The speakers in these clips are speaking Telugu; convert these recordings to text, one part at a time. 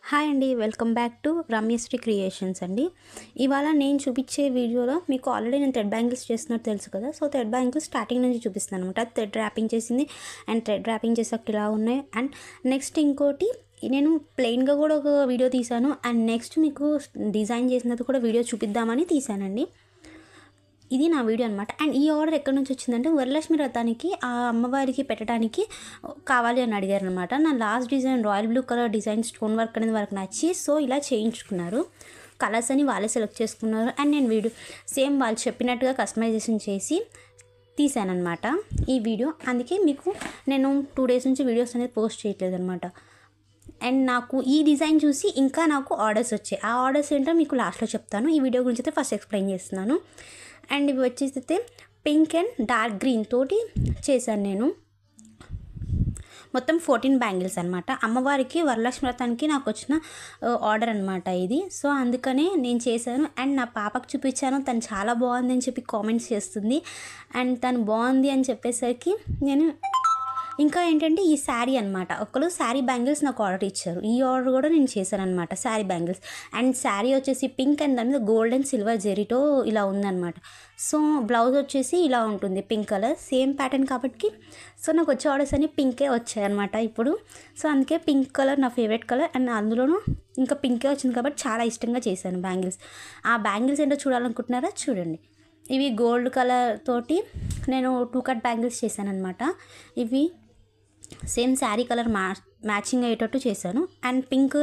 హాయ్ అండి, welcome back to Ramyasri creations అండి. ఇవాళ నేను చూపించే వీడియోలో మీకు ఆల్రెడీ నేను థ్రెడ్ బ్యాంగిల్స్ చేస్తున్నట్టు తెలుసు కదా. సో థ్రెడ్ బ్యాంగిల్స్ స్టార్టింగ్ నుంచి చూపిస్తాను అనమాట. థ్రెడ్ ర్యాపింగ్ చేసింది అండ్ థ్రెడ్ ర్యాపింగ్ చేసాక ఇలా ఉన్నాయి. అండ్ నెక్స్ట్ ఇంకోటి నేను ప్లెయిన్గా కూడా ఒక వీడియో తీశాను. అండ్ నెక్స్ట్ మీకు డిజైన్ చేసినది కూడా వీడియో చూపిద్దామని తీశానండి. ఇది నా వీడియో అనమాట. అండ్ ఈ ఆర్డర్ ఎక్కడి నుంచి వచ్చిందంటే వరలక్ష్మి వ్రతానికి ఆ అమ్మవారికి పెట్టడానికి కావాలి అని అడిగారు అనమాట. నా last design royal blue colour design stone work అనేది వాళ్ళకి నచ్చి సో ఇలా చేయించుకున్నారు. కలర్స్ అని వాళ్ళే సెలెక్ట్ చేసుకున్నారు. అండ్ నేను వీడియో సేమ్ వాళ్ళు చెప్పినట్టుగా కస్టమైజేషన్ చేసి తీసానమాట ఈ వీడియో. అందుకే మీకు నేను 2 days నుంచి వీడియోస్ అనేది పోస్ట్ చేయట్లేదు అనమాట. అండ్ నాకు ఈ డిజైన్ చూసి ఇంకా నాకు ఆర్డర్స్ వచ్చాయి. ఆ ఆర్డర్స్ ఏంటో మీకు లాస్ట్లో చెప్తాను. ఈ వీడియో గురించి అయితే ఫస్ట్ ఎక్స్ప్లెయిన్ చేస్తున్నాను. అండ్ ఇవి వచ్చేసి పింక్ అండ్ డార్క్ గ్రీన్ తోటి చేశాను నేను. మొత్తం 14 బ్యాంగిల్స్ అనమాట. అమ్మవారికి వరలక్ష్మి వ్రతానికి నాకు వచ్చిన ఆర్డర్ అనమాట ఇది. సో అందుకనే నేను చేశాను. అండ్ నా పాపకు చూపించాను, తను చాలా బాగుంది అని చెప్పి కామెంట్స్ చేస్తుంది. అండ్ తను బాగుంది అని చెప్పేసరికి నేను ఇంకా ఏంటంటే ఈ శారీ అనమాట. ఒకరు శారీ బ్యాంగిల్స్ నాకు ఆర్డర్ ఇచ్చారు. ఈ ఆర్డర్ కూడా నేను చేశాను అనమాట, శారీ బ్యాంగిల్స్. అండ్ శారీ వచ్చేసి పింక్ అండ్ దాని మీద గోల్డ్ అండ్ సిల్వర్ జెరీతో ఇలా ఉందన్నమాట. సో బ్లౌజ్ వచ్చేసి ఇలా ఉంటుంది, పింక్ కలర్ సేమ్ ప్యాటర్న్ కాబట్టి. సో నాకు వచ్చే ఆర్డర్స్ అన్ని పింకే వచ్చాయి అనమాట ఇప్పుడు. సో అందుకే పింక్ కలర్ నా ఫేవరెట్ కలర్. అండ్ అందులోనూ ఇంకా పింకే వచ్చింది కాబట్టి చాలా ఇష్టంగా చేశాను బ్యాంగిల్స్. ఆ బ్యాంగిల్స్ ఏంటో చూడాలనుకుంటున్నారా, చూడండి. ఇవి గోల్డ్ కలర్ తోటి నేను 2 కట్ బ్యాంగిల్స్ చేశాను అనమాట. ఇవి సేమ్ శారీ కలర్ మ్యాచింగ్ అయ్యేటట్టు చేశాను. అండ్ పింక్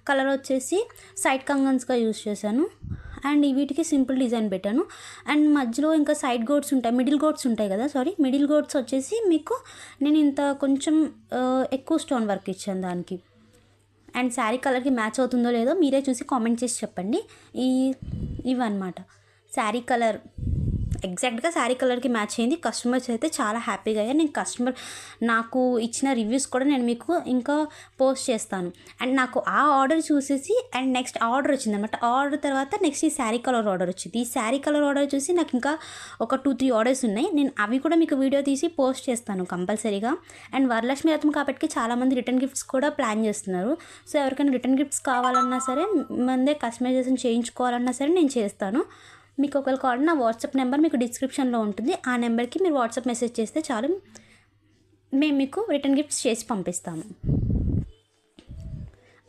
కలర్ వచ్చేసి సైడ్ కంగన్స్గా యూజ్ చేశాను. అండ్ వీటికి సింపుల్ డిజైన్ పెట్టాను. అండ్ మధ్యలో ఇంకా సైడ్ గోట్స్ ఉంటాయి, మిడిల్ గోట్స్ ఉంటాయి కదా, మిడిల్ గోట్స్ వచ్చేసి మీకు నేను ఇంత కొంచెం ఎక్కువ స్టోన్ వర్క్ ఇచ్చాను దానికి. అండ్ శారీ కలర్కి మ్యాచ్ అవుతుందో లేదో మీరే చూసి కామెంట్ చేసి చెప్పండి. ఇవన్నమాట శారీ కలర్ ఎగ్జాక్ట్గా శారీ కలర్కి మ్యాచ్ అయింది. కస్టమర్స్ అయితే చాలా హ్యాపీగా అయ్యారు. నేను కస్టమర్ నాకు ఇచ్చిన రివ్యూస్ కూడా నేను మీకు ఇంకా పోస్ట్ చేస్తాను. అండ్ నాకు ఆ ఆర్డర్ చూసేసి అండ్ నెక్స్ట్ ఆర్డర్ వచ్చిందనమాట. ఆర్డర్ తర్వాత నెక్స్ట్ ఈ శారీ కలర్ ఆర్డర్ వచ్చింది. ఈ శారీ కలర్ ఆర్డర్ చూసి నాకు ఇంకా ఒక 2-3 ఆర్డర్స్ ఉన్నాయి. నేను అవి కూడా మీకు వీడియో తీసి పోస్ట్ చేస్తాను కంపల్సరీగా. అండ్ వరలక్ష్మి వ్రతం కాబట్టి చాలామంది రిటర్న్ గిఫ్ట్స్ కూడా ప్లాన్ చేస్తున్నారు. సో ఎవరికైనా రిటర్న్ గిఫ్ట్స్ కావాలన్నా సరే, ముందే కస్టమైజేషన్ చేయించుకోవాలన్నా సరే నేను చేస్తాను. మీకు ఒకవేళ కావాలంటే నా వాట్సాప్ నెంబర్ మీకు డిస్క్రిప్షన్లో ఉంటుంది. ఆ నెంబర్కి మీరు వాట్సాప్ మెసేజ్ చేస్తే చాలు, మేము మీకు రిటర్న్ గిఫ్ట్స్ చేసి పంపిస్తాము.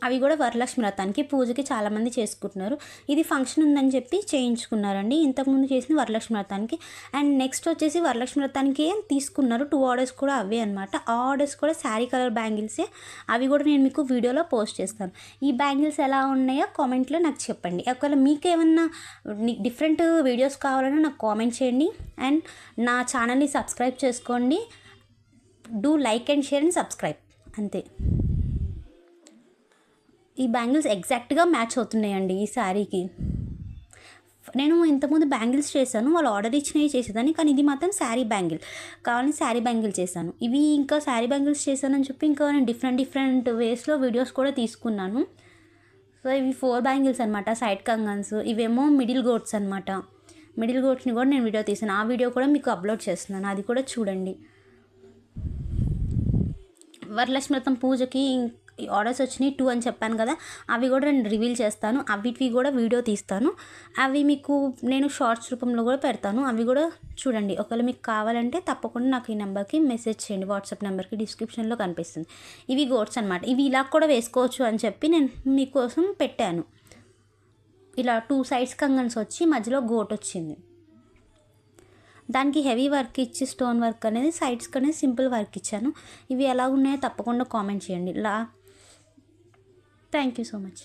అవి కూడా వరలక్ష్మి వ్రతానికి పూజకి చాలామంది చేసుకుంటున్నారు. ఇది ఫంక్షన్ ఉందని చెప్పి చేయించుకున్నారండి, ఇంతకుముందు చేసిన వరలక్ష్మి వ్రతానికి. అండ్ నెక్స్ట్ వచ్చేసి వరలక్ష్మి వ్రతానికి తీసుకున్నారు 2 ఆర్డర్స్ కూడా అవే అనమాట. ఆ ఆర్డర్స్ కూడా శారీ కలర్ బ్యాంగిల్సే. అవి కూడా నేను మీకు వీడియోలో పోస్ట్ చేస్తాను. ఈ బ్యాంగిల్స్ ఎలా ఉన్నాయో కామెంట్లో నాకు చెప్పండి. ఒకవేళ మీకు ఏమన్నా డిఫరెంట్ వీడియోస్ కావాలన్నా నాకు కామెంట్ చేయండి. అండ్ నా ఛానల్ని సబ్స్క్రైబ్ చేసుకోండి. Do like and share and subscribe, అంతే. ఈ బ్యాంగిల్స్ ఎగ్జాక్ట్గా మ్యాచ్ అవుతున్నాయండి ఈ శారీకి. నేను ఇంతకుముందు బ్యాంగిల్స్ చేశాను, వాళ్ళు ఆర్డర్ ఇచ్చినవి చేసేదాన్ని, కానీ ఇది మాత్రం శారీ బ్యాంగిల్ కావాలని శారీ బ్యాంగిల్ చేశాను. ఇవి ఇంకా శారీ బ్యాంగిల్స్ చేశానని చెప్పి ఇంకా నేను డిఫరెంట్ వేస్లో వీడియోస్ కూడా తీసుకున్నాను. సో ఇవి 4 బ్యాంగిల్స్ అనమాట, సైడ్ కంగన్స్. ఇవేమో మిడిల్ గోట్స్ అనమాట. మిడిల్ గోట్స్ని కూడా నేను వీడియో తీసాను. ఆ వీడియో కూడా మీకు అప్లోడ్ చేస్తున్నాను, అది కూడా చూడండి. వరలక్ష్మి వ్రతం పూజకి ఆర్డర్స్ వచ్చినాయి 2 అని చెప్పాను కదా, అవి కూడా నేను రివీల్ చేస్తాను. అవిటివి కూడా వీడియో తీస్తాను. అవి మీకు నేను షార్ట్స్ రూపంలో కూడా పెడతాను. అవి కూడా చూడండి. ఒకవేళ మీకు కావాలంటే తప్పకుండా నాకు ఈ నెంబర్కి మెసేజ్ చేయండి. వాట్సాప్ నెంబర్కి డిస్క్రిప్షన్లో కనిపిస్తుంది. ఇవి గోట్స్ అనమాట. ఇవి ఇలా కూడా వేసుకోవచ్చు అని చెప్పి నేను మీకోసం పెట్టాను. ఇలా 2 సైడ్స్ కంగన్స్ వచ్చి మధ్యలో గోట్ వచ్చింది. దానికి హెవీ వర్క్ ఇచ్చి స్టోన్ వర్క్ అనేది, సైడ్స్కి అనేది సింపుల్ వర్క్ ఇచ్చాను. ఇవి ఎలా ఉన్నాయో తప్పకుండా కామెంట్ చేయండి. Thank you so much.